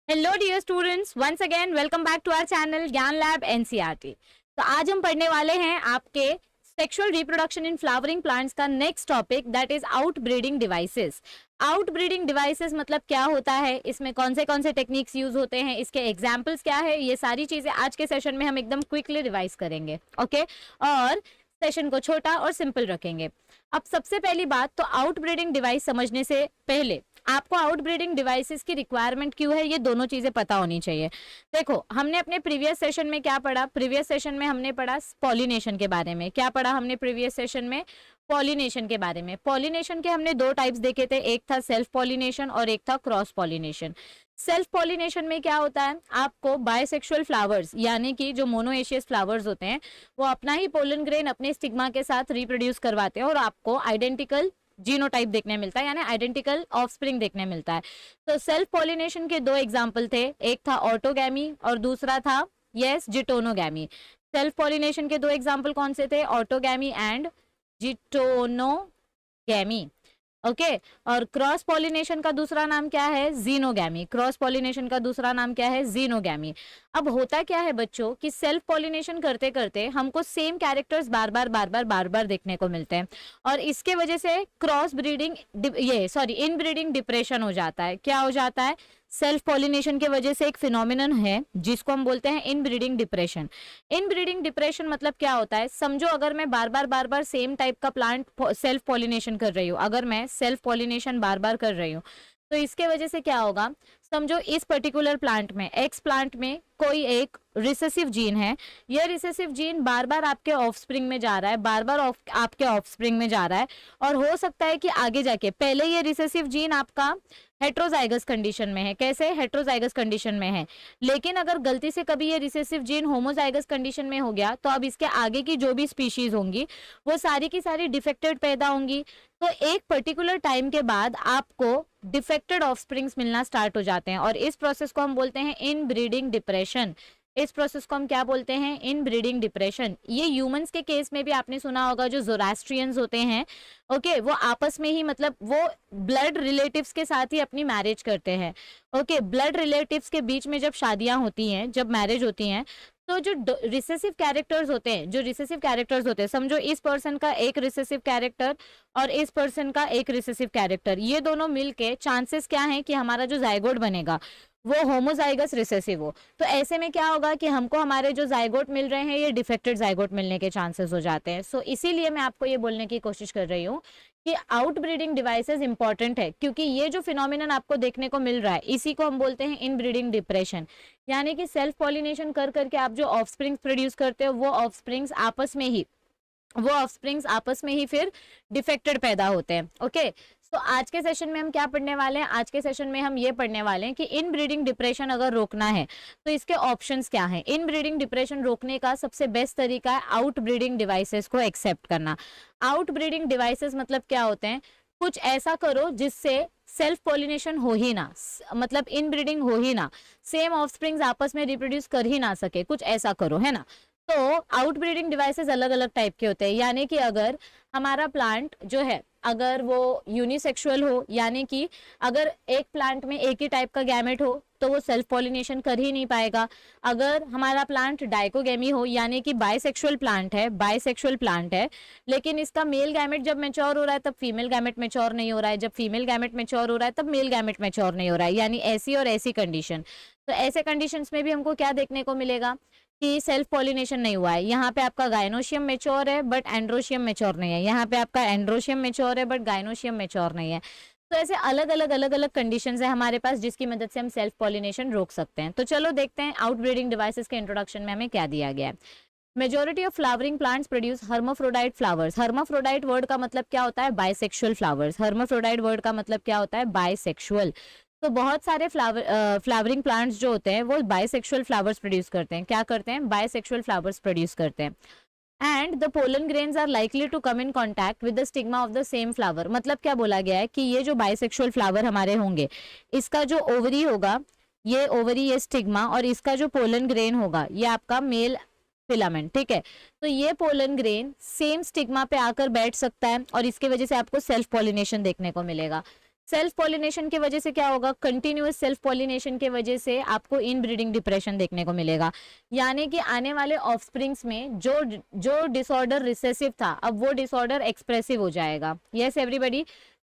Hello dear students, once again welcome back to our channel Gyan lab NCERT. तो आज हम पढ़ने वाले हैं आपके sexual reproduction in flowering plants का next topic, that is out breeding devices. Out breeding devices मतलब क्या होता है, इसमें कौन से टेक्निक्स यूज होते हैं, इसके एग्जाम्पल्स क्या है, ये सारी चीजें आज के सेशन में हम एकदम क्विकली रिवाइज करेंगे। ओके और सेशन को छोटा और सिंपल रखेंगे। अब सबसे पहली बात तो आउट ब्रीडिंग डिवाइस समझने से पहले आपको आउट ब्रीडिंग डिवाइसेस की रिक्वायरमेंट क्यों है, ये दोनों चीजें पता होनी चाहिए। देखो, हमने अपने प्रीवियस सेशन में क्या पढ़ा, प्रीवियस सेशन में हमने पढ़ा पॉलिनेशन के बारे में। क्या पढ़ा हमने प्रीवियस सेशन में? पॉलिनेशन के बारे में। पॉलिनेशन के हमने दो टाइप्स देखे थे, एक था सेल्फ पॉलिनेशन और एक था क्रॉस पॉलिनेशन। सेल्फ पॉलिनेशन में क्या होता है, आपको बायसेक्सुअल फ्लावर्स यानी कि जो मोनोएशियस फ्लावर्स होते हैं वो अपना ही पोलन ग्रेन अपने स्टिग्मा के साथ रिप्रोड्यूस करवाते हैं और आपको आइडेंटिकल जीनोटाइप देखने मिलता है, यानी आइडेंटिकल ऑफस्प्रिंग देखने मिलता है। तो सेल्फ पॉलिनेशन के दो एग्जांपल थे, एक था ऑटोगैमी और दूसरा था जिटोनोगैमी। सेल्फ पॉलिनेशन के दो एग्जांपल कौन से थे? Autogamy and geitonogamy. ओके और क्रॉस पॉलिनेशन का दूसरा नाम क्या है? जीनोगैमी। क्रॉस पॉलिनेशन का दूसरा नाम क्या है? जीनोगैमी। अब होता क्या है बच्चों कि सेल्फ पॉलिनेशन करते करते हमको सेम कैरेक्टर्स बार बार देखने को मिलते हैं और इसके वजह से क्रॉस ब्रीडिंग इन ब्रीडिंग डिप्रेशन हो जाता है। क्या हो जाता है? सेल्फ पॉलिनेशन के वजह से एक फिनोमिनन है जिसको हम बोलते हैं इन ब्रीडिंग डिप्रेशन। इन ब्रीडिंग डिप्रेशन मतलब क्या होता है? समझो अगर मैं बार बार सेम टाइप का प्लांट सेल्फ पॉलिनेशन कर रही हूँ, अगर मैं सेल्फ पॉलिनेशन बार बार कर रही हूँ तो इसके वजह से क्या होगा, समझो इस पर्टिकुलर प्लांट में, एक्स प्लांट में कोई एक रिसेसिव जीन है, यह रिसेसिव जीन बार बार आपके ऑफस्प्रिंग में जा रहा है, बार बार आपके ऑफस्प्रिंग में जा रहा है और हो सकता है कि आगे जाके, पहले ये रिसेसिव जीन आपका हेट्रोजाइगस कंडीशन में है। कैसे? हेट्रोजाइगस कंडीशन में है, लेकिन अगर गलती से कभी ये रिसेसिव जीन होमोजाइगस कंडीशन में हो गया तो अब इसके आगे की जो भी स्पीशीज होंगी वो सारी की सारी डिफेक्टेड पैदा होंगी। तो एक पर्टिकुलर टाइम के बाद आपको डिफेक्टेड ऑफस्प्रिंग्स मिलना स्टार्ट हो जाते हैं और इस प्रोसेस को हम बोलते हैं इन ब्रीडिंग डिप्रेशन। इस प्रोसेस को हम क्या बोलते हैं? इन ब्रीडिंग डिप्रेशन। ये ह्यूमंस के केस में भी आपने सुना होगा, जो ज़ोरास्ट्रियंस होते हैं, ओके, वो आपस में ही, मतलब वो ब्लड रिलेटिव्स के साथ ही अपनी मैरिज करते हैं। ओके, ब्लड रिलेटिव्स के बीच में जब शादियां होती हैं, जब मैरिज होती हैं, तो जो रिसेसिव कैरेक्टर्स होते हैं, समझो इस पर्सन का एक रिसेसिव कैरेक्टर और इस पर्सन का एक रिसेसिव कैरेक्टर, ये दोनों मिलके चांसेस क्या हैं कि हमारा जो जाइगोट बनेगा वो होमोजाइगस रिसेसिव हो। तो ऐसे में क्या होगा कि हमको हमारे जो जाइगोट मिल रहे हैं ये डिफेक्टेड जाइगोट मिलने के चांसेस हो जाते हैं। सो इसीलिए मैं आपको ये बोलने की कोशिश कर रही हूँ कि आउट ब्रीडिंग डिवाइसेस इंपॉर्टेंट है, क्योंकि ये जो फिनोमिनन आपको देखने को मिल रहा है इसी को हम बोलते हैं इन ब्रीडिंग डिप्रेशन। यानी कि सेल्फ पॉलिनेशन कर करके आप जो ऑफस्प्रिंग्स प्रोड्यूस करते हो वो ऑफस्प्रिंग्स आपस में ही फिर डिफेक्टेड पैदा होते हैं। ओके तो आज के सेशन में हम क्या पढ़ने वाले हैं? आज के सेशन में हम ये पढ़ने वाले हैं कि इन ब्रीडिंग डिप्रेशन अगर रोकना है तो इसके ऑप्शंस क्या हैं। इन ब्रीडिंग डिप्रेशन रोकने का सबसे बेस्ट तरीका है आउट ब्रीडिंग डिवाइसेस को एक्सेप्ट करना। आउट ब्रीडिंग डिवाइसेस मतलब क्या होते हैं? कुछ ऐसा करो जिससे सेल्फ पॉलिनेशन हो ही ना, मतलब इन ब्रीडिंग हो ही ना, सेम ऑफस्प्रिंग्स आपस में रिप्रोड्यूस कर ही ना सके, कुछ ऐसा करो, है ना। तो आउट ब्रीडिंग डिवाइसेस अलग अलग टाइप के होते हैं, यानी कि अगर हमारा प्लांट जो है अगर वो यूनिसेक्सुअल हो, यानी कि अगर एक प्लांट में एक ही टाइप का गैमेट हो तो वो सेल्फ पॉलिनेशन कर ही नहीं पाएगा। अगर हमारा प्लांट डाइकोगेमी हो, यानी कि बायसेक्सुअल प्लांट है लेकिन इसका मेल गैमेट जब मैच्योर हो रहा है तब फीमेल गैमेट मैच्योर नहीं हो रहा है, जब फीमेल गैमेट मैच्योर हो रहा है तब मेल गैमेट मैच्योर नहीं हो रहा है, यानी ऐसी और ऐसी कंडीशन। तो ऐसे कंडीशंस में भी हमको क्या देखने को मिलेगा कि सेल्फ पॉलिनेशन नहीं हुआ है। यहाँ पे आपका गायनोशियम मेच्योर है बट एंड्रोशियम मेच्योर नहीं है, यहाँ पे आपका एंड्रोशियम मेच्योर है बट गायनोशियम मेच्योर नहीं है। तो ऐसे अलग अलग कंडीशंस है हमारे पास जिसकी मदद से हम सेल्फ पॉलिनेशन रोक सकते हैं। तो चलो देखते हैं आउट ब्रीडिंग डिवाइसेस के इंट्रोडक्शन में हमें क्या दिया गया है। Majority of flowering plants produce hermaphrodite flowers. Hermaphrodite word का मतलब क्या होता है? Bisexual flowers. हर्माफ्रोडाइट वर्ड का मतलब क्या होता है? बायसेक्सुअल। तो बहुत सारे फ्लावरिंग प्लांट्स जो होते हैं वो बायसेक्सुअल फ्लावर्स प्रोड्यूस करते हैं। क्या करते हैं? बायसेक्सुअल फ्लावर्स प्रोड्यूस करते हैं। And the pollen grains are likely to come in contact with the stigma of the same flower. मतलब क्या बोला गया है कि ये जो बायसेक्सुअल फ्लावर हमारे होंगे, इसका जो ओवरी होगा, ये ओवरी, ये स्टिग्मा, और इसका जो पोलन ग्रेन होगा ये आपका मेल फिलामेंट, ठीक है। तो ये पोलन ग्रेन सेम स्टिग्मा पे आकर बैठ सकता है और इसके वजह से आपको सेल्फ पॉलिनेशन देखने को मिलेगा। सेल्फ पॉलिनेशन की वजह से क्या होगा, कंटिन्यूअस सेल्फ पॉलिनेशन की वजह से आपको इनब्रीडिंग डिप्रेशन देखने को मिलेगा, यानी कि आने वाले ऑफस्प्रिंग्स में जो डिसऑर्डर रिसेसिव था अब वो डिसऑर्डर एक्सप्रेसिव हो जाएगा। Yes everybody.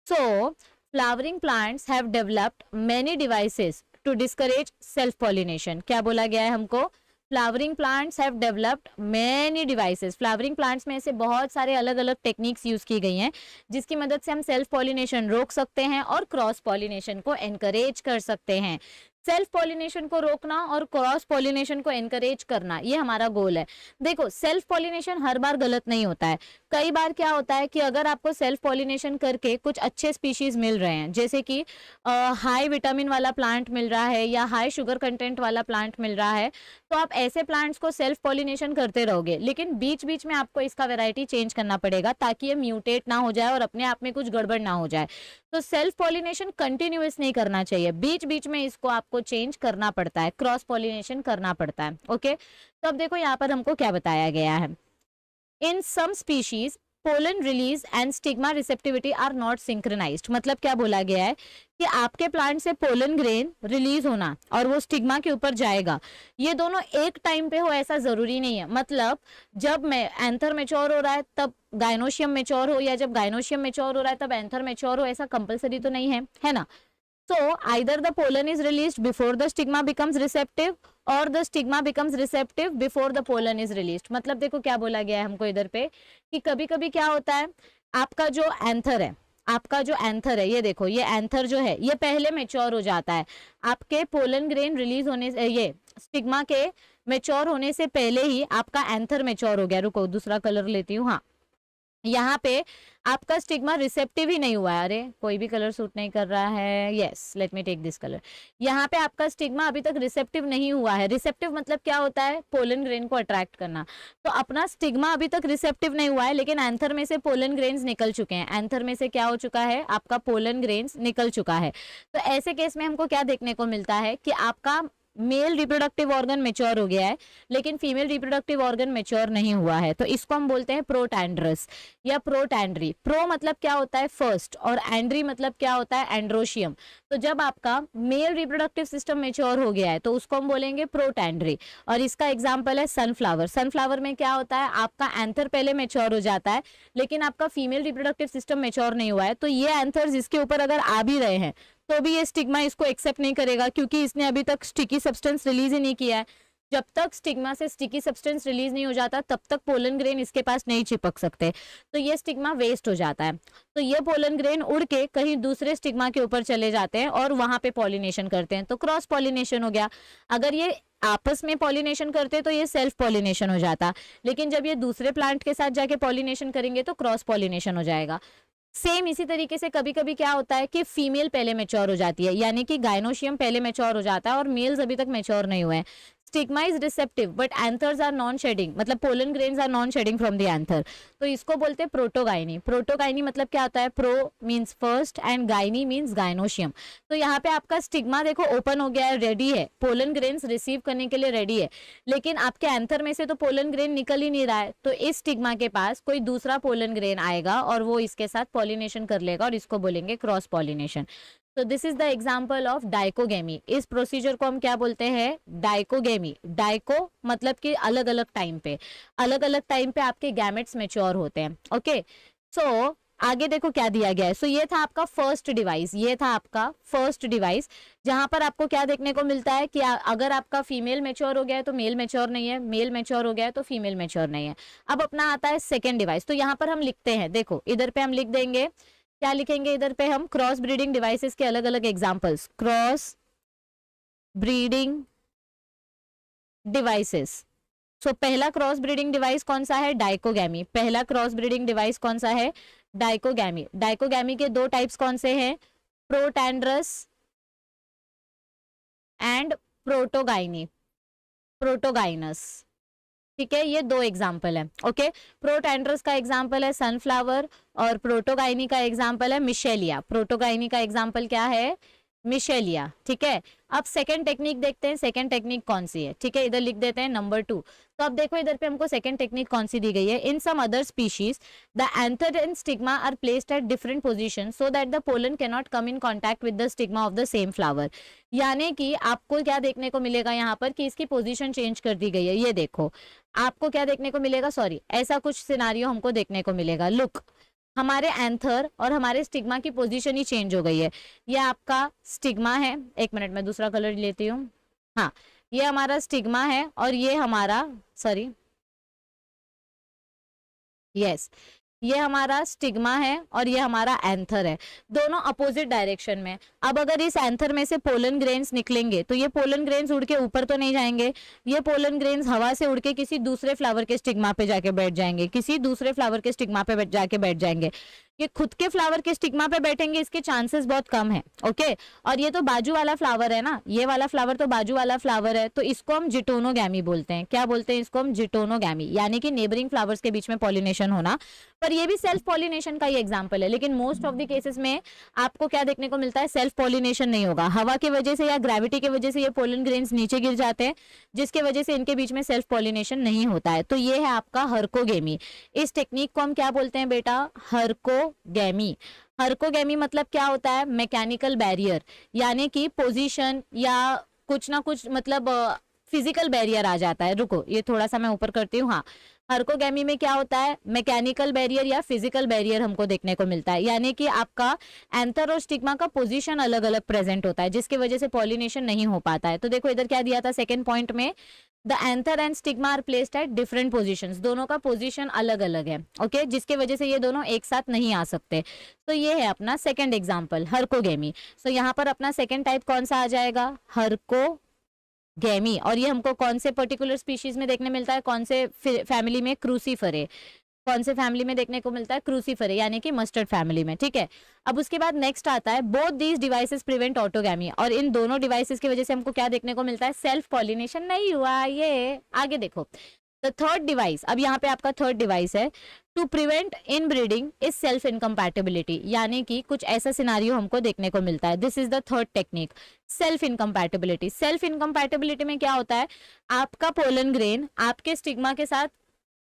So flowering plants have developed many devices to discourage self pollination. क्या बोला गया है हमको, flowering plants have developed many devices. Flowering plants में ऐसे बहुत सारे अलग अलग टेक्निक्स यूज की गई हैं जिसकी मदद से हम सेल्फ पॉलिनेशन रोक सकते हैं और क्रॉस पॉलिनेशन को एनकरेज कर सकते हैं। सेल्फ पॉलिनेशन को रोकना और क्रॉस पॉलिनेशन को एनकरेज करना, ये हमारा गोल है। देखो सेल्फ पॉलिनेशन हर बार गलत नहीं होता है। कई बार क्या होता है कि अगर आपको सेल्फ पॉलिनेशन करके कुछ अच्छे स्पीशीज मिल रहे हैं, जैसे कि हाई विटामिन वाला प्लांट मिल रहा है या हाई शुगर कंटेंट वाला प्लांट मिल रहा है, तो आप ऐसे प्लांट्स को सेल्फ पॉलिनेशन करते रहोगे, लेकिन बीच बीच में आपको इसका वैरायटी चेंज करना पड़ेगा ताकि ये म्यूटेट ना हो जाए और अपने आप में कुछ गड़बड़ ना हो जाए। तो सेल्फ पॉलिनेशन कंटिन्यूअस नहीं करना चाहिए, बीच बीच में इसको आपको चेंज करना पड़ता है, क्रॉस पॉलिनेशन करना पड़ता है। ओके, तो अब देखो यहाँ पर हमको क्या बताया गया है। In some species pollen release and stigma receptivity are not synchronised. मतलब क्या बोला गया है कि आपके प्लांट से पोलन ग्रेन रिलीज होना और वो स्टिग्मा के ऊपर जाएगा, ये दोनों एक टाइम पे हो ऐसा जरूरी नहीं है। मतलब जब मैं एंथर मैच्योर हो रहा है तब गाइनोशियम मैच्योर हो, या जब गाइनोशियम मैच्योर हो रहा है तब एंथर मैच्योर हो, ऐसा कंपलसरी तो नहीं है ना। So either the pollen is released before the stigma becomes receptive or the stigma becomes receptive before the pollen is released। मतलब देखो क्या बोला गया है हमको इधर पे कि कभी कभी क्या होता है, आपका जो एंथर है, आपका जो एंथर है, ये देखो ये एंथर जो है ये पहले मैच्योर हो जाता है। आपके पोलन ग्रेन रिलीज होने से, ये स्टिग्मा के मैच्योर होने से पहले ही आपका एंथर मैच्योर हो गया। रुको दूसरा कलर लेती हूँ। हाँ, यहाँ पे आपका स्टिग्मा रिसेप्टिव ही नहीं हुआ है। अरे कोई भी कलर सूट नहीं कर रहा है। Yes, let me take this colour. यहाँ पे आपका स्टिग्मा अभी तक रिसेप्टिव नहीं हुआ है। रिसेप्टिव मतलब क्या होता है, पोलन ग्रेन को अट्रैक्ट करना। तो अपना स्टिग्मा अभी तक रिसेप्टिव नहीं हुआ है, लेकिन एंथर में से पोलन ग्रेन्स निकल चुके हैं। एंथर में से क्या हो चुका है, आपका पोलन ग्रेन्स निकल चुका है। तो ऐसे केस में हमको क्या देखने को मिलता है कि आपका मेल रिप्रोडक्टिव ऑर्गन मैच्योर हो गया है लेकिन फीमेल रिप्रोडक्टिव ऑर्गन मैच्योर नहीं हुआ है, तो इसको हम बोलते हैं प्रोटैंड्रस या प्रोटैंड्री। प्रो मतलब क्या होता है फर्स्ट, और एंड्री मतलब क्या होता है एंड्रोशियम। तो जब आपका मेल रिप्रोडक्टिव सिस्टम मैच्योर हो गया है तो उसको हम बोलेंगे प्रोटैंड्री। और इसका एग्जांपल है सनफ्लावर। सनफ्लावर में क्या होता है, आपका एंथर पहले मैच्योर हो जाता है लेकिन आपका फीमेल रिप्रोडक्टिव सिस्टम मैच्योर नहीं हुआ है। तो ये एंथर्स इसके ऊपर अगर आ भी रहे हैं तो भी ये स्टिग्मा इसको एक्सेप्ट नहीं करेगा, क्योंकि इसने अभी तक स्टिकी सब्सटेंस रिलीज ही नहीं किया है। जब तक स्टिग्मा से स्टिकी सब्सटेंस रिलीज नहीं हो जाता तब तक पोलन ग्रेन इसके पास नहीं चिपक सकते, तो ये स्टिग्मा वेस्ट हो जाता है। तो ये पोलन ग्रेन उड़ के कहीं दूसरे स्टिग्मा के ऊपर चले जाते हैं और वहां पे पॉलिनेशन करते हैं, तो क्रॉस पॉलिनेशन हो गया। अगर ये आपस में पॉलिनेशन करते तो ये सेल्फ पॉलिनेशन हो जाता, लेकिन जब ये दूसरे प्लांट के साथ जाके पॉलिनेशन करेंगे तो क्रॉस पॉलिनेशन हो जाएगा। सेम इसी तरीके से कभी कभी क्या होता है कि फीमेल पहले मैच्योर हो जाती है, यानी कि गाइनोशियम पहले मैच्योर हो जाता है और मेल्स अभी तक मैच्योर नहीं हुए हैं। Stigma is receptive but anthers are non shedding, मतलब pollen grains are non shedding from the anther, तो इसको बोलते हैं प्रोटोगाइनी। प्रोटोगाइनी मतलब क्या होता है, pro means first and gynae means gynoecium. तो यहाँ पे आपका स्टिग्मा देखो ओपन हो गया है, रेडी है, पोलन ग्रेन्स रिसीव करने के लिए रेडी है, लेकिन आपके एंथर में से तो पोलन ग्रेन निकल ही नहीं रहा है। तो इस स्टिग्मा के पास कोई दूसरा पोलन ग्रेन आएगा और वो इसके साथ पॉलिनेशन कर लेगा और इसको बोलेंगे क्रॉस पॉलिनेशन। तो this is the example of dichogamy. इस प्रोसीजर को हम क्या बोलते हैं, डाइकोगेमी। डाइको मतलब कि अलग अलग टाइम पे आपके गैमेट्स मैच्योर होते हैं। ओके, सो आगे देखो क्या दिया गया है। सो ये था आपका फर्स्ट डिवाइस, जहां पर आपको क्या देखने को मिलता है कि अगर आपका फीमेल मैच्योर हो गया है तो मेल मैच्योर नहीं है, मेल मैच्योर हो गया है तो फीमेल मैच्योर नहीं है। अब अपना आता है सेकेंड डिवाइस। तो यहाँ पर हम लिखते हैं, देखो इधर पे हम लिख देंगे, क्या लिखेंगे इधर पे हम, क्रॉस ब्रीडिंग डिवाइसेस के अलग अलग examples. Cross breeding devices. So पहला क्रॉस ब्रीडिंग डिवाइस कौन सा है, डाइकोगैमी। पहला क्रॉस ब्रीडिंग डिवाइस कौन सा है, डाइकोगैमी। डाइकोगैमी के दो टाइप्स कौन से हैं, प्रोटैंड्रस एंड प्रोटोगाइनस। ठीक है, ये दो एग्जाम्पल है। ओके, प्रोटैंड्रस का एग्जाम्पल है सनफ्लावर और प्रोटोगाइनी का एग्जाम्पल है मिशेलिया। प्रोटोगाइनी का एग्जाम्पल क्या है, मिशेलिया, ठीक है। अब सेकंड टेक्निक देखते हैं, सेकंड टेक्निक कौन सी है, ठीक है, इधर लिख देते हैं नंबर 2। तो अब देखो इधर पे हमको सेकंड टेक्निक कौन सी दी गई है, in some other species the anther and stigma are placed at different position so that the pollen can not come in contact with the stigma of the same flower. यानी कि आपको क्या देखने को मिलेगा यहाँ पर कि इसकी पोजीशन चेंज कर दी गई है। ये देखो आपको क्या देखने को मिलेगा, सॉरी ऐसा कुछ सिनारियो हमको देखने को मिलेगा। लुक, हमारे एंथर और हमारे स्टिग्मा की पोजीशन ही चेंज हो गई है। ये आपका स्टिग्मा है, एक मिनट में दूसरा कलर लेती हूँ। हाँ, ये हमारा स्टिग्मा है और ये हमारा, सॉरी, यस, ये हमारा स्टिग्मा है और ये हमारा एंथर है, दोनों अपोजिट डायरेक्शन में। अब अगर इस एंथर में से पोलन ग्रेन्स निकलेंगे तो ये पोलन ग्रेन्स उड़ के ऊपर तो नहीं जाएंगे, ये पोलन ग्रेन्स हवा से उड़ के किसी दूसरे फ्लावर के स्टिग्मा पे जाके बैठ जाएंगे, किसी दूसरे फ्लावर के स्टिग्मा पे जाके बैठ जाएंगे। ये खुद के फ्लावर के स्टिग्मा पे बैठेंगे इसके चांसेस बहुत कम है, ओके। और ये तो बाजू वाला फ्लावर है ना, ये वाला फ्लावर तो बाजू वाला फ्लावर है, तो इसको हम जिटोनोगैमी बोलते हैं। क्या बोलते हैं इसको हम? जिटोनोगैमी, यानी कि नेबरिंग फ्लावर्स के बीच में पॉलिनेशन होना। पर ये भी सेल्फ पॉलिनेशन का ही एग्जाम्पल है, लेकिन मोस्ट ऑफ द केसेस में आपको क्या देखने को मिलता है, सेल्फ पॉलिनेशन नहीं होगा। हवा की वजह से या ग्रेविटी की वजह से ये पोलन ग्रेन्स नीचे गिर जाते हैं, जिसकी वजह से इनके बीच में सेल्फ पॉलिनेशन नहीं होता है। तो ये है आपका हर्कोगेमी। इस टेक्निक को हम क्या बोलते हैं बेटा? हर्कोगेमी। हर्कोगेमी मतलब क्या होता है? मैकेनिकल बैरियर, यानी कि पोजीशन या कुछ ना कुछ मतलब फिजिकल बैरियर आ जाता है। रुको ये थोड़ा सा मैं ऊपर करती हूँ। हाँ, हर्कोगेमी में क्या होता है? मैकेनिकल बैरियर या फिजिकल बैरियर हमको देखने को मिलता है, यानी कि आपका एंथर और स्टिग्मा का पोजीशन अलग अलग प्रेजेंट होता है, जिसकी वजह से पॉलिनेशन नहीं हो पाता है। तो देखो इधर क्या दिया था सेकेंड पॉइंट में, the anther and stigma are placed at different positions, दोनों का पोजीशन अलग अलग है, ओके, जिसकी वजह से ये दोनों एक साथ नहीं आ सकते। तो ये है अपना सेकेंड एग्जाम्पल, हर्कोगेमी। सो यहाँ पर अपना सेकेंड टाइप कौन सा आ जाएगा? हर्कोगेमी। और ये हमको कौन से पर्टिकुलर स्पीशीज में देखने मिलता है? कौन से फैमिली में? क्रूसीफेरे। कौन से फैमिली में देखने को मिलता है? क्रूसीफेरे, यानी कि मस्टर्ड फैमिली में, ठीक है। अब उसके बाद नेक्स्ट आता है, both these devices prevent autogamy. और इन दोनों डिवाइसेस की वजह से हमको क्या देखने को मिलता है? सेल्फ पॉलिनेशन नहीं हुआ। ये आगे देखो, द थर्ड डिवाइस, अब यहाँ पे आपका थर्ड डिवाइस है, to prevent inbreeding is self incompatibility, यानी कि कुछ ऐसा सिनारियो हमको देखने को मिलता है। This is the third technique, self incompatibility. Self incompatibility में क्या होता है? आपका पोलन ग्रेन आपके स्टिग्मा के साथ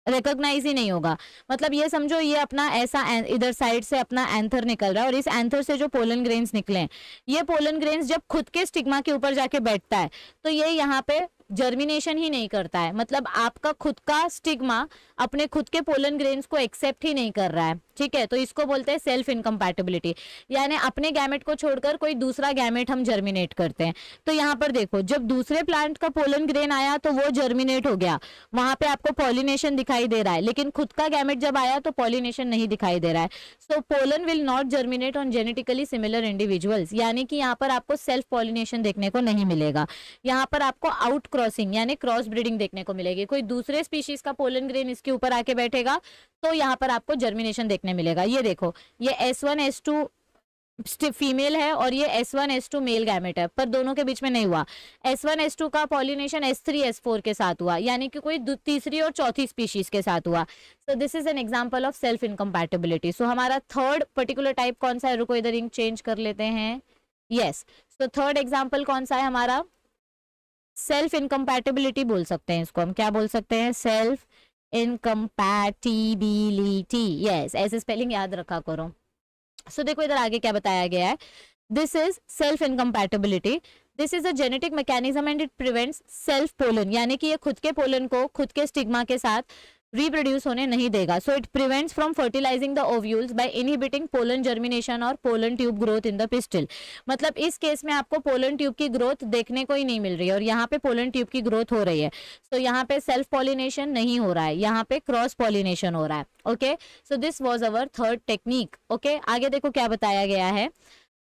रिकॉग्नाइज ही नहीं होगा। मतलब ये समझो, ये अपना ऐसा इधर साइड से अपना एंथर निकल रहा है और इस एंथर से जो पोलन ग्रेन्स निकले हैं, ये पोलन ग्रेन्स जब खुद के स्टिग्मा के ऊपर जाके बैठता है तो ये यहाँ पे जर्मिनेशन ही नहीं करता है। मतलब आपका खुद का स्टिग्मा अपने खुद के पोलन ग्रेन्स को एक्सेप्ट ही नहीं कर रहा है, ठीक है। तो इसको बोलते हैं सेल्फ इनकम्पैटिबिलिटी, यानी अपने गैमेट को छोड़कर कोई दूसरा गैमेट हम जर्मिनेट करते हैं। तो यहाँ पर देखो, जब दूसरे प्लांट का पोलन ग्रेन आया तो वो जर्मिनेट हो गया, वहां पे आपको पॉलिनेशन दिखाई दे रहा है, लेकिन खुद का गैमेट जब आया तो पॉलिनेशन नहीं दिखाई दे रहा है। So pollen will not germinate on genetically similar individuals, यानी कि यहाँ पर आपको सेल्फ पॉलिनेशन देखने को नहीं मिलेगा। यहाँ पर आपको आउट क्रॉसिंग यानी क्रॉस ब्रीडिंग देखने को मिलेगी। कोई दूसरे स्पीशीज का पोलन ग्रेन इसके ऊपर आके बैठेगा तो यहाँ पर आपको जर्मिनेशन देखने मिलेगा। ये देखो, ये S1 S2 फीमेल है और ये S1 S2 मेल गैमेट है, पर दोनों के बीच में नहीं हुआ। S1 S2 का पॉलिनेशन S3 S4 के साथ हुआ, यानी कि कोई तीसरी और चौथी स्पीशीज के साथ हुआ। So this is an example of self incompatibility. So हमारा थर्ड पर्टिकुलर टाइप कौन सा है? रुको इधर इंक चेंज कर लेते हैं। यस, सो थर्ड एग्जाम्पल कौन सा है हमारा? सेल्फ इनकम्पैटिबिलिटी बोल सकते हैं इसको हम। क्या बोल सकते हैं? Self incompatibility. यस, ऐसे स्पेलिंग याद रखा करो। सो देखो इधर आगे क्या बताया गया है, this is self incompatibility. This is a genetic mechanism and it prevents self pollen, यानी कि ये खुद के पोलन को खुद के स्टिग्मा के साथ रिप्रोड्यूस होने नहीं देगा। So it prevents from fertilising the ovules by inhibiting pollen germination और pollen tube growth in the pistil. मतलब इस केस में आपको पोलन ट्यूब की ग्रोथ देखने को ही नहीं मिल रही है और यहाँ पे पोलन ट्यूब की ग्रोथ हो रही है। सो यहाँ पे सेल्फ पॉलिनेशन नहीं हो रहा है, यहाँ पे क्रॉस पॉलिनेशन हो रहा है। Okay, so this was our third technique. Okay, आगे देखो क्या बताया गया है।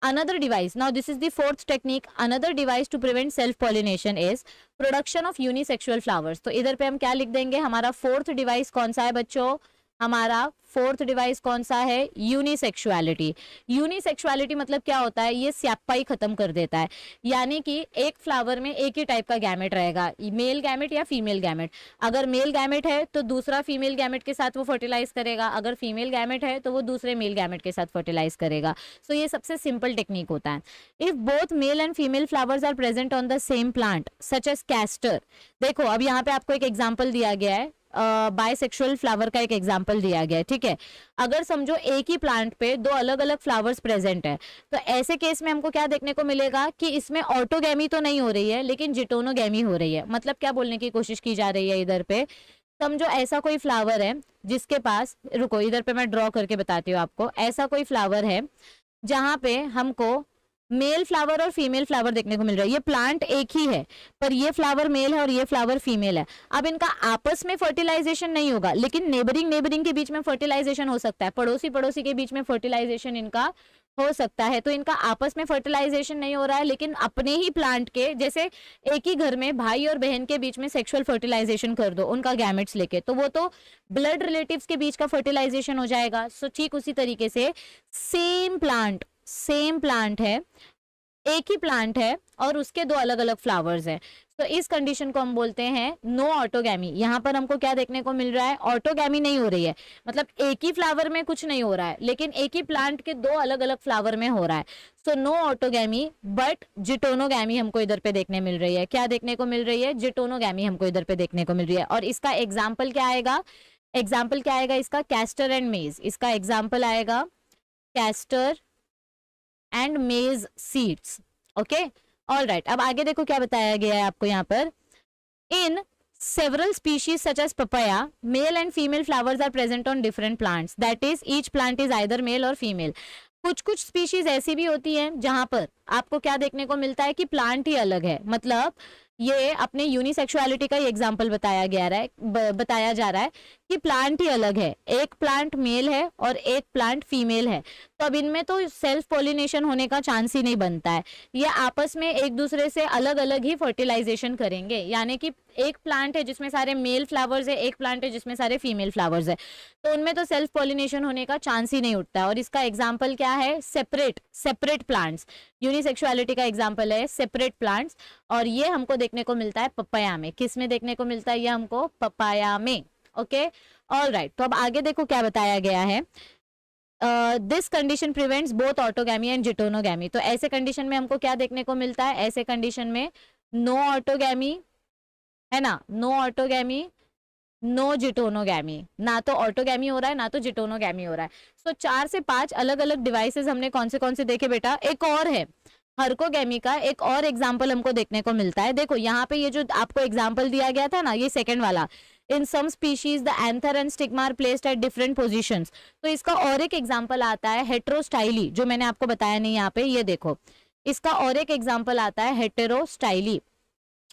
Another device, now this is the fourth technique, another device to prevent self pollination is production of unisexual flowers। तो इधर पे हम क्या लिख देंगे? हमारा फोर्थ डिवाइस कौन सा है बच्चों? हमारा फोर्थ डिवाइस कौन सा है? यूनिसेक्सुअलिटी। यूनिसेक्सुअलिटी मतलब क्या होता है? ये स्याप्पाई खत्म कर देता है, यानी कि एक फ्लावर में एक ही टाइप का गैमेट रहेगा, मेल गैमेट या फीमेल गैमेट। अगर मेल गैमेट है तो दूसरा फीमेल गैमेट के साथ वो फर्टिलाइज करेगा, अगर फीमेल गैमेट है तो वो दूसरे मेल गैमेट के साथ फर्टिलाइज करेगा। सो ये सबसे सिंपल टेक्निक होता है। If both male and female flowers are present on the same plant such as castor, देखो अब यहाँ पे आपको एक एग्जाम्पल दिया गया है, बायसेक्सुअल फ्लावर का एक एग्जाम्पल दिया गया है, ठीक है। अगर समझो एक ही प्लांट पे दो अलग अलग फ्लावर्स प्रेजेंट है, तो ऐसे केस में हमको क्या देखने को मिलेगा कि इसमें ऑटोगैमी तो नहीं हो रही है लेकिन जिटोनोगैमी हो रही है। मतलब क्या बोलने की कोशिश की जा रही है इधर पे? समझो ऐसा कोई फ्लावर है जिसके पास, रुको इधर पे मैं ड्रॉ करके बताती हूँ आपको, ऐसा कोई फ्लावर है जहां पे हमको मेल फ्लावर और फीमेल फ्लावर देखने को मिल रहा है। ये प्लांट एक ही है पर ये फ्लावर मेल है और ये फ्लावर फीमेल है। अब इनका आपस में फर्टिलाइजेशन नहीं होगा लेकिन नेबरिंग के बीच में फर्टिलाइजेशन हो सकता है, पड़ोसी पड़ोसी के बीच में फर्टिलाइजेशन इनका हो सकता है। तो इनका आपस में फर्टिलाइजेशन नहीं हो रहा है लेकिन अपने ही प्लांट के, जैसे एक ही घर में भाई और बहन के बीच में सेक्सुअल फर्टिलाइजेशन कर दो उनका गैमेट्स लेके, तो वो तो ब्लड रिलेटिव्स के बीच का फर्टिलाइजेशन हो जाएगा। सो ठीक उसी तरीके से सेम प्लांट है, एक ही प्लांट है और उसके दो अलग अलग फ्लावर्स हैं, तो इस कंडीशन को हम बोलते हैं नो ऑटोगैमी। यहाँ पर हमको क्या देखने को मिल रहा है? ऑटोगैमी नहीं हो रही है, मतलब एक ही फ्लावर में कुछ नहीं हो रहा है लेकिन एक ही प्लांट के दो अलग अलग फ्लावर में हो रहा है। सो नो ऑटोगैमी बट जिटोनोगैमी हमको इधर पे देखने मिल रही है। क्या देखने को मिल रही है? जिटोनोगैमी हमको इधर पे देखने को मिल रही है। और इसका एग्जाम्पल क्या आएगा? इसका कैस्टर एंड मेज। इसका एग्जाम्पल आएगा कैस्टर एंड मेज सीड्स। Okay, all right. अब आगे देखो क्या बताया गया है आपको यहाँ पर। इन several species such as papaya, male and female flowers are present on different plants, that is each plant is either male or female। कुछ कुछ स्पीशीज ऐसी भी होती हैं जहां पर आपको क्या देखने को मिलता है कि प्लांट ही अलग है। मतलब ये अपने यूनिसेक्सुअलिटी का ही एग्जांपल बताया जा रहा है कि प्लांट ही अलग है, एक प्लांट मेल है और एक प्लांट फीमेल है, तो अब इनमें तो सेल्फ पॉलिनेशन होने का चांस ही नहीं बनता है। ये आपस में एक दूसरे से अलग अलग ही फर्टिलाइजेशन करेंगे, यानी कि एक प्लांट है जिसमें सारे मेल फ्लावर्स है, एक प्लांट है जिसमें सारे फीमेल फ्लावर्स है, तो उनमें तो सेल्फ पॉलिनेशन होने का चांस ही नहीं उठता है। और इसका एग्जाम्पल क्या है? Separate plants. यूनिसेक्सुअलिटी का एग्जाम्पल है सेपरेट प्लांट्स, और ये हमको देखने को मिलता है पपाया में। किस में देखने को मिलता है? ये हमको पपाया में। Okay, all right. तो अब आगे देखो क्या बताया गया है। This condition prevents both autogamy and geitonogamy. तो ऐसे कंडीशन में हमको क्या देखने को मिलता है? ऐसे कंडीशन में नो ऑटोगैमी है ना, नो ऑटोगैमी नो जिटोनोगैमी, ना तो ऑटोगैमी हो रहा है ना तो जिटोनोगैमी हो रहा है। सो 4 से 5 अलग अलग डिवाइसेस हमने कौन से देखे बेटा? एक और है हर्कोगैमी का, एक और एग्जाम्पल हमको देखने को मिलता है। देखो यहाँ पे ये जो आपको एग्जाम्पल दिया गया था ना, ये सेकंड वाला, in some species the anther and stigma are placed at different positions. तो इसका और एक एग्जाम्पल आता है हेटेरोस्टाइली, जो मैंने आपको बताया नहीं यहाँ पे, ये देखो इसका और एक एग्जाम्पल आता है हेटेरोस्टाइली।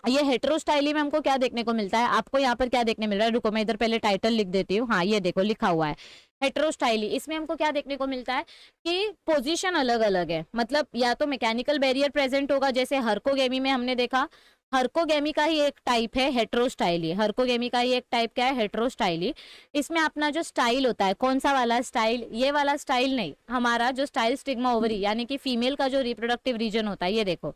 ये हेटेरोस्टाइली में हमको क्या देखने को मिलता है? आपको यहाँ पर क्या देखने मिल रहा है? रुको मैं इधर पहले टाइटल लिख देती हूँ। हाँ ये देखो लिखा हुआ है हेटेरोस्टाइली। इसमें हमको क्या देखने को मिलता है कि पोजीशन अलग अलग है, मतलब या तो मैकेनिकल बैरियर प्रेजेंट होगा, जैसे हर्कोगेमी में हमने देखा। हर्कोगेमी का ही एक टाइप है हेटेरोस्टाइली। हर्कोगेमी का ही एक टाइप क्या है? हेटेरोस्टाइली। इसमें अपना जो स्टाइल होता है, कौन सा वाला स्टाइल? ये वाला स्टाइल नहीं, हमारा जो स्टाइल स्टिग्मा ओवरी यानी कि फीमेल का जो रिप्रोडक्टिव रीजन होता है, ये देखो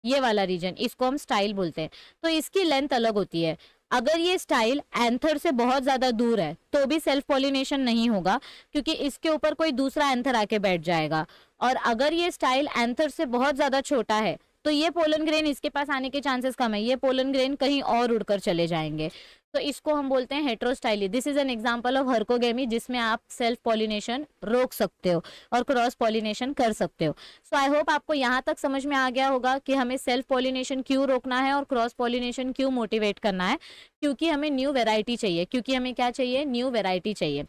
ये वाला रीजन, इसको हम स्टाइल बोलते हैं। तो इसकी लेंथ अलग होती है। अगर ये स्टाइल एंथर से बहुत ज्यादा दूर है तो भी सेल्फ पॉलिनेशन नहीं होगा, क्योंकि इसके ऊपर कोई दूसरा एंथर आके बैठ जाएगा। और अगर ये स्टाइल एंथर से बहुत ज्यादा छोटा है तो ये पोलन ग्रेन इसके पास आने के चांसेस कम है, ये पोलन ग्रेन कहीं और उड़कर चले जाएंगे। तो इसको हम बोलते हैं heterostyly. This is an example of herkogamy, जिसमें आप सेल्फ पॉलिनेशन रोक सकते हो और क्रॉस पॉलिनेशन कर सकते हो। सो आई होप आपको यहाँ तक समझ में आ गया होगा कि हमें सेल्फ पॉलिनेशन क्यों रोकना है और क्रॉस पॉलिनेशन क्यों मोटिवेट करना है। क्योंकि हमें न्यू वेराइटी चाहिए, क्योंकि हमें क्या चाहिए? न्यू वेराइटी चाहिए।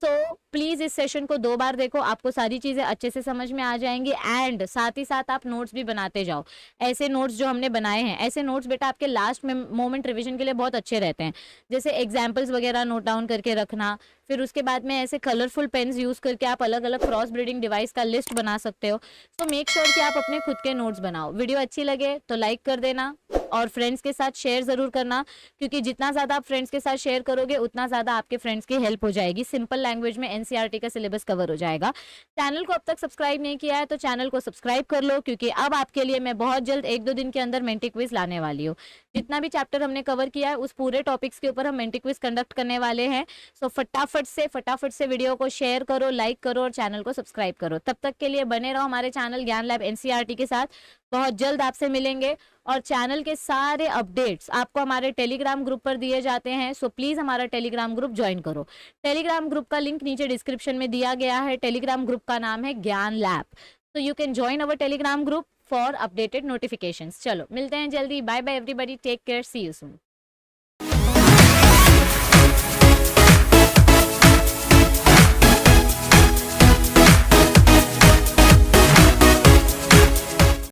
तो प्लीज इस सेशन को 2 बार देखो, आपको सारी चीजें अच्छे से समझ में आ जाएंगी। एंड साथ ही साथ आप नोट्स भी बनाते जाओ। ऐसे नोट्स जो हमने बनाए हैं, ऐसे नोट्स बेटा आपके लास्ट में मोमेंट रिवीजन के लिए बहुत अच्छे रहते हैं। जैसे एग्जाम्पल्स वगैरह नोट डाउन करके रखना, फिर उसके बाद में ऐसे कलरफुल पेन्स यूज करके आप अलग अलग क्रॉस ब्रीडिंग डिवाइस का लिस्ट बना सकते हो। सो मेक श्योर कि आप अपने खुद के नोट्स बनाओ। वीडियो अच्छी लगे तो लाइक कर देना और फ्रेंड्स के साथ शेयर ज़रूर करना, क्योंकि जितना ज़्यादा आप फ्रेंड्स के साथ शेयर करोगे उतना ज़्यादा आपके फ्रेंड्स की हेल्प हो जाएगी, सिंपल लैंग्वेज में एनसीईआरटी का सिलेबस कवर हो जाएगा। चैनल को अब तक सब्सक्राइब नहीं किया है तो चैनल को सब्सक्राइब कर लो, क्योंकि अब आपके लिए मैं बहुत जल्द 1-2 दिन के अंदर मेंटी क्विज लाने वाली हूँ। जितना भी चैप्टर हमने कवर किया है उस पूरे टॉपिक्स के ऊपर हम मेंटी क्विज कंडक्ट करने वाले हैं। सो फटाफट से वीडियो को शेयर करो, लाइक करो और चैनल को सब्सक्राइब करो। तब तक के लिए बने रहो हमारे चैनल ज्ञान लैब एनसीईआरटी के साथ। बहुत जल्द आपसे मिलेंगे और चैनल के सारे अपडेट्स आपको हमारे टेलीग्राम ग्रुप पर दिए जाते हैं। सो प्लीज हमारा टेलीग्राम ग्रुप ज्वाइन करो। टेलीग्राम ग्रुप का लिंक नीचे डिस्क्रिप्शन में दिया गया है। टेलीग्राम ग्रुप का नाम है ज्ञान lab. So you can join our telegram group for updated notifications. चलो मिलते हैं जल्दी। Bye bye everybody, take care, see you soon.